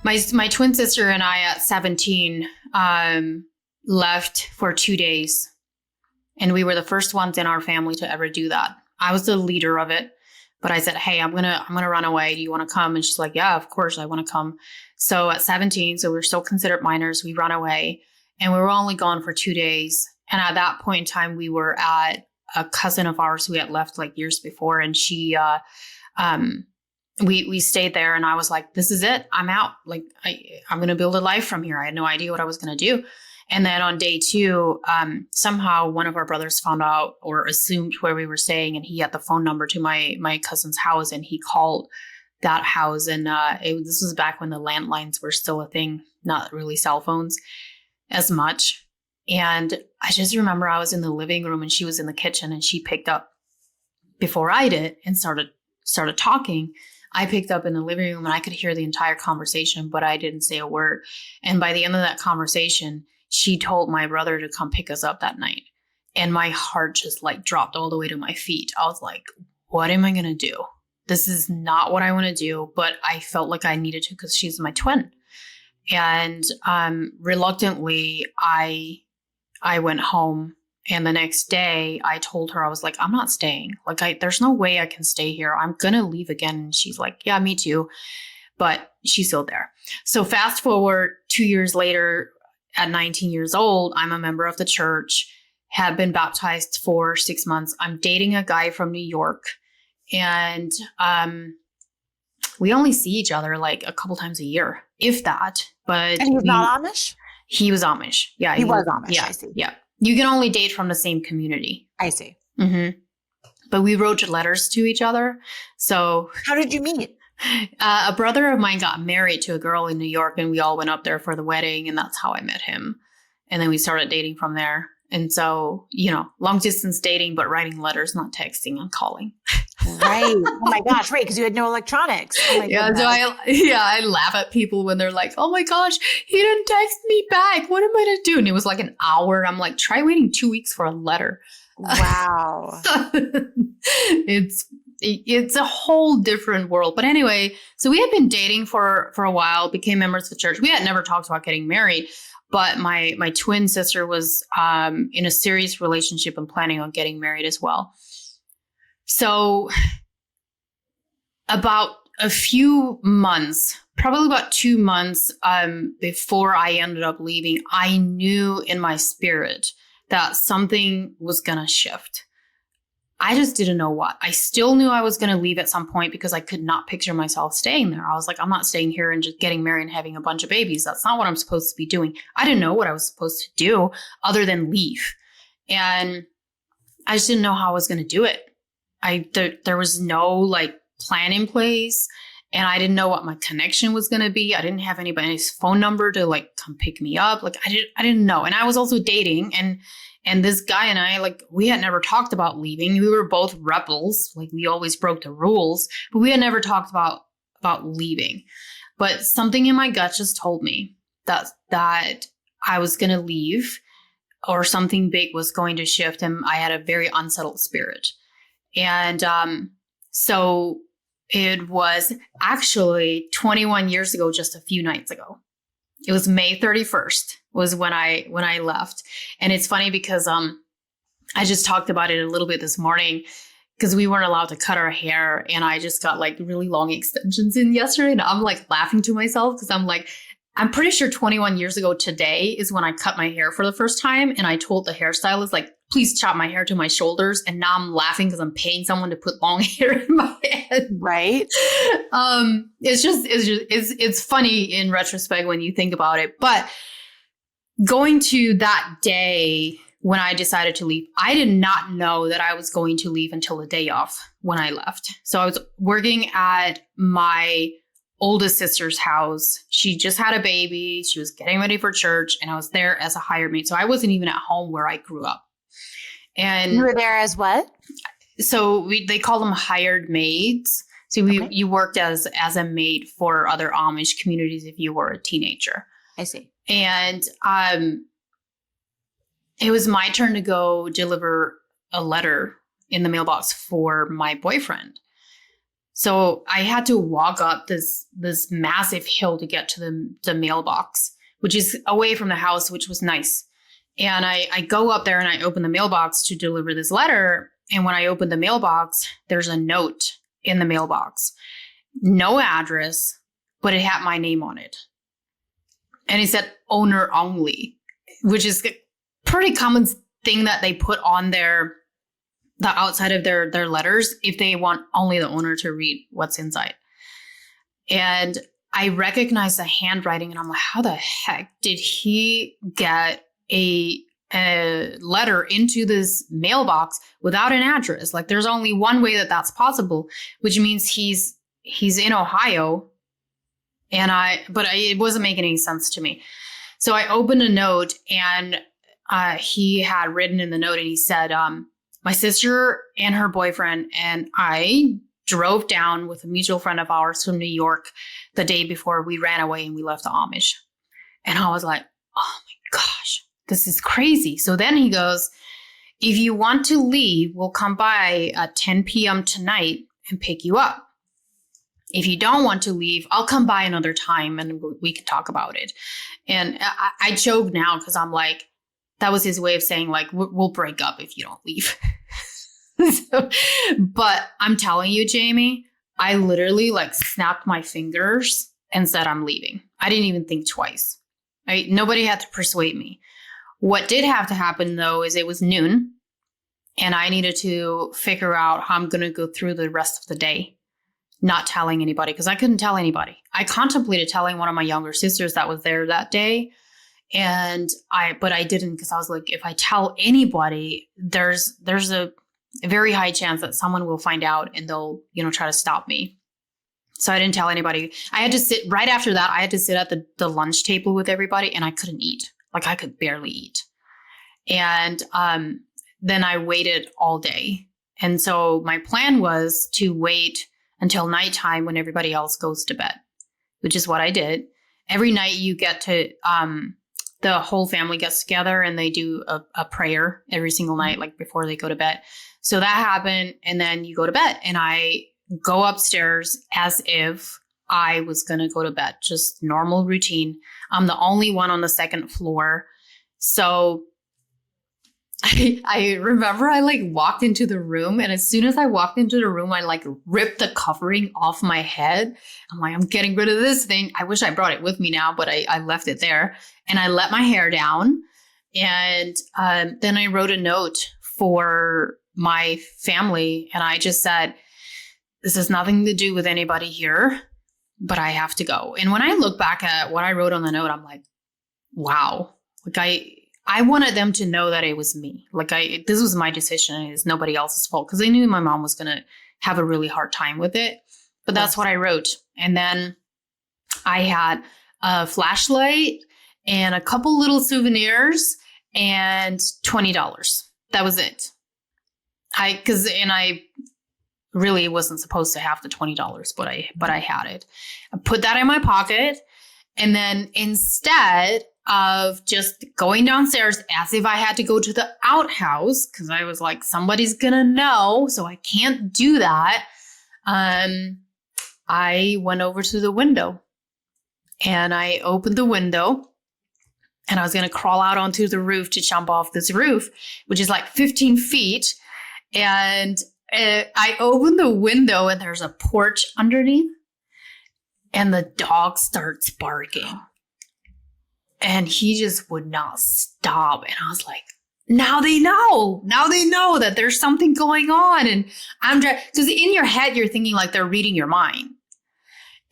My twin sister and I at 17 left for 2 days. And we were the first ones in our family to ever do that. I was the leader of it. But I said, hey, I'm gonna run away. Do you want to come? And she's like, yeah, of course I want to come. So at 17, so we were still considered minors. We run away and we were only gone for 2 days. And at that point in time, we were at a cousin of ours who had left like years before. And we stayed there and I was like, this is it. I'm out. Like I'm going to build a life from here. I had no idea what I was going to do. And then on day 2, somehow one of our brothers found out or assumed where we were staying, and he had the phone number to my cousin's house, and he called that house. And this was back when the landlines were still a thing, not really cell phones as much. And I just remember I was in the living room and she was in the kitchen, and she picked up before I did and started talking. I picked up in the living room and I could hear the entire conversation, but I didn't say a word. And by the end of that conversation, she told my brother to come pick us up that night. And my heart just like dropped all the way to my feet. I was like, what am I going to do? This is not what I want to do, but I felt like I needed to because she's my twin. And reluctantly, I went home. And the next day I told her, I was like, I'm not staying. Like, there's no way I can stay here. I'm going to leave again. And she's like, yeah, me too. But she's still there. So fast forward 2 years later, at 19 years old, I'm a member of the church, had been baptized for 6 months. I'm dating a guy from New York. And we only see each other like a couple times a year, if that. But and he's not Amish? He was Amish. Yeah. He was Amish. Yeah, I see. Yeah. You can only date from the same community. I see. Mm-hmm. But we wrote letters to each other. So how did you meet? A brother of mine got married to a girl in New York, and we all went up there for the wedding, and that's how I met him. And then we started dating from there. And so, long distance dating, but writing letters, not texting and calling. Right. Oh my gosh. Right. Because you had no electronics. Oh my yeah. So I laugh at people when they're like, oh my gosh, he didn't text me back. What am I to do? And it was like an hour. I'm like, try waiting 2 weeks for a letter. Wow. It's a whole different world. But anyway, so we had been dating for a while, became members of the church. We had never talked about getting married, but my twin sister was in a serious relationship and planning on getting married as well. So about a few months, probably about 2 months before I ended up leaving, I knew in my spirit that something was going to shift. I just didn't know what. I still knew I was going to leave at some point because I could not picture myself staying there. I was like, I'm not staying here and just getting married and having a bunch of babies. That's not what I'm supposed to be doing. I didn't know what I was supposed to do other than leave. And I just didn't know how I was going to do it. There was no like plan in place, and I didn't know what my connection was going to be. I didn't have anybody's phone number to like come pick me up. Like I didn't know. And I was also dating, and this guy and I, like, we had never talked about leaving. We were both rebels. Like, we always broke the rules, but we had never talked about leaving. But something in my gut just told me that I was going to leave, or something big was going to shift, and I had a very unsettled spirit. And so it was actually 21 years ago, just a few nights ago. It was May 31st was when I left. And it's funny because I just talked about it a little bit this morning because we weren't allowed to cut our hair, and I just got like really long extensions in yesterday, and I'm like laughing to myself because I'm like, I'm pretty sure 21 years ago today is when I cut my hair for the first time, and I told the hairstylist, like, please chop my hair to my shoulders. And now I'm laughing because I'm paying someone to put long hair in my head. Right. It's funny in retrospect when you think about it. But going to that day when I decided to leave, I did not know that I was going to leave until the day off when I left. So I was working at my oldest sister's house. She just had a baby. She was getting ready for church, and I was there as a hired maid. So I wasn't even at home where I grew up. And you were there as what? So they call them hired maids. So you worked as a maid for other Amish communities if you were a teenager. I see. And it was my turn to go deliver a letter in the mailbox for my boyfriend. So I had to walk up this massive hill to get to the mailbox, which is away from the house, which was nice. And I go up there and I open the mailbox to deliver this letter. And when I open the mailbox, there's a note in the mailbox. No address, but it had my name on it. And it said owner only, which is a pretty common thing that they put on the outside of their letters if they want only the owner to read what's inside. And I recognized the handwriting and I'm like, how the heck did he get a letter into this mailbox without an address? Like, there's only one way that that's possible, which means he's in Ohio. But it wasn't making any sense to me. So I opened a note and he had written in the note and he said, my sister and her boyfriend and I drove down with a mutual friend of ours from New York the day before we ran away and we left the Amish. And I was like, oh my gosh, this is crazy. So then he goes, if you want to leave, we'll come by at 10 p.m. tonight and pick you up. If you don't want to leave, I'll come by another time and we can talk about it. And I choke now because I'm like, that was his way of saying, like, we'll break up if you don't leave. But I'm telling you, Jamie, I literally like snapped my fingers and said, I'm leaving. I didn't even think twice. Nobody had to persuade me. What did have to happen, though, is it was noon and I needed to figure out how I'm going to go through the rest of the day, not telling anybody, because I couldn't tell anybody. I contemplated telling one of my younger sisters that was there that day. But I didn't, because I was like, if I tell anybody, there's a very high chance that someone will find out and they'll, try to stop me. So I didn't tell anybody. I had to sit right after that. I had to sit at the lunch table with everybody and I couldn't eat. Like, I could barely eat. And then I waited all day. And so my plan was to wait until nighttime when everybody else goes to bed, which is what I did. Every night you get to, the whole family gets together and they do a prayer every single night, like before they go to bed. So that happened. And then you go to bed and I go upstairs as if I was going to go to bed, just normal routine. I'm the only one on the second floor. So I remember I like walked into the room, and as soon as I walked into the room, I like ripped the covering off my head. I'm like, I'm getting rid of this thing. I wish I brought it with me now, but I left it there, and I let my hair down. And then I wrote a note for my family, and I just said, this has nothing to do with anybody here, but I have to go. And when I look back at what I wrote on the note, I'm like, wow, like I wanted them to know that it was me. Like this was my decision. It's nobody else's fault, because I knew my mom was going to have a really hard time with it. But that's what I wrote. And then I had a flashlight and a couple little souvenirs and $20. That was it. I really wasn't supposed to have the $20, but I had it. I put that in my pocket. And then instead of just going downstairs as if I had to go to the outhouse, because I was like, somebody's going to know, so I can't do that. I went over to the window and I opened the window and I was going to crawl out onto the roof to jump off this roof, which is like 15 feet. And I opened the window and there's a porch underneath and the dog starts barking. And he just would not stop. And I was like, now they know that there's something going on. And I'm because in your head, you're thinking like they're reading your mind.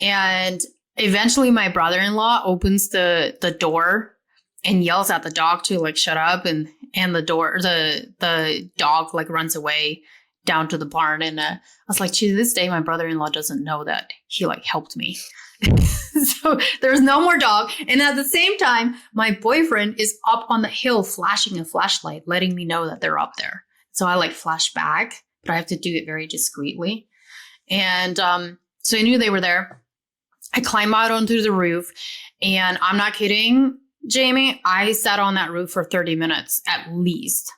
And eventually my brother-in-law opens the door and yells at the dog to like, shut up. And the dog like runs away down to the barn. And I was like, to this day, my brother-in-law doesn't know that he like helped me. So there's no more dog. And at the same time, my boyfriend is up on the hill flashing a flashlight, letting me know that they're up there. So I like flash back, but I have to do it very discreetly. And so I knew they were there. I climbed out onto the roof, and I'm not kidding, Jamie, I sat on that roof for 30 minutes at least,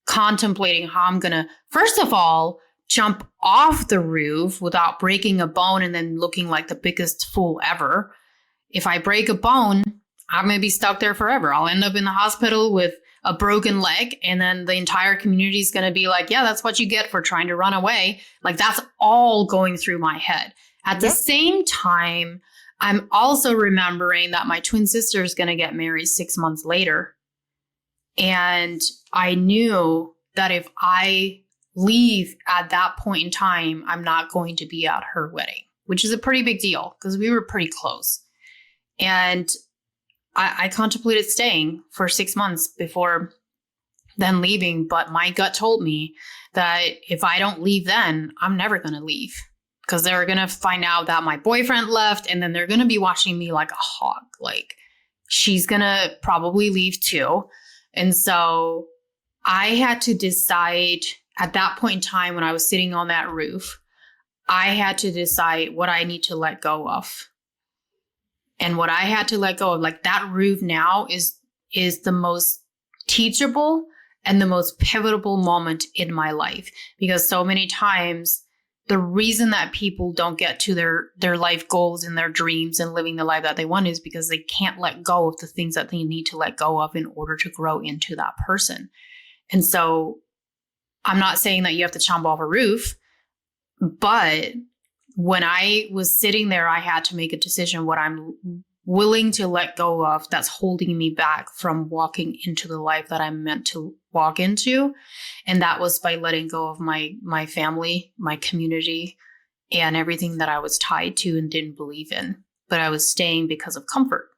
contemplating how I'm going to, first of all, jump off the roof without breaking a bone and then looking like the biggest fool ever. If I break a bone, I'm going to be stuck there forever. I'll end up in the hospital with a broken leg, and then the entire community is going to be like, yeah, that's what you get for trying to run away. Like, that's all going through my head. At the same time, I'm also remembering that my twin sister is going to get married 6 months later. And I knew that if I leave at that point in time, I'm not going to be at her wedding, which is a pretty big deal because we were pretty close. And I contemplated staying for 6 months before then leaving. But my gut told me that if I don't leave then, I'm never going to leave, because they're going to find out that my boyfriend left, and then they're going to be watching me like a hawk. Like, she's going to probably leave too. And so I had to decide at that point in time when I was sitting on that roof, I had to decide what I need to let go of. And what I had to let go of, like, that roof now is the most teachable and the most pivotal moment in my life. Because so many times the reason that people don't get to their life goals and their dreams and living the life that they want is because they can't let go of the things that they need to let go of in order to grow into that person. And so I'm not saying that you have to jump off a roof, but when I was sitting there, I had to make a decision what I'm willing to let go of that's holding me back from walking into the life that I'm meant to walk into. And that was by letting go of my family, my community, and everything that I was tied to and didn't believe in. But I was staying because of comfort.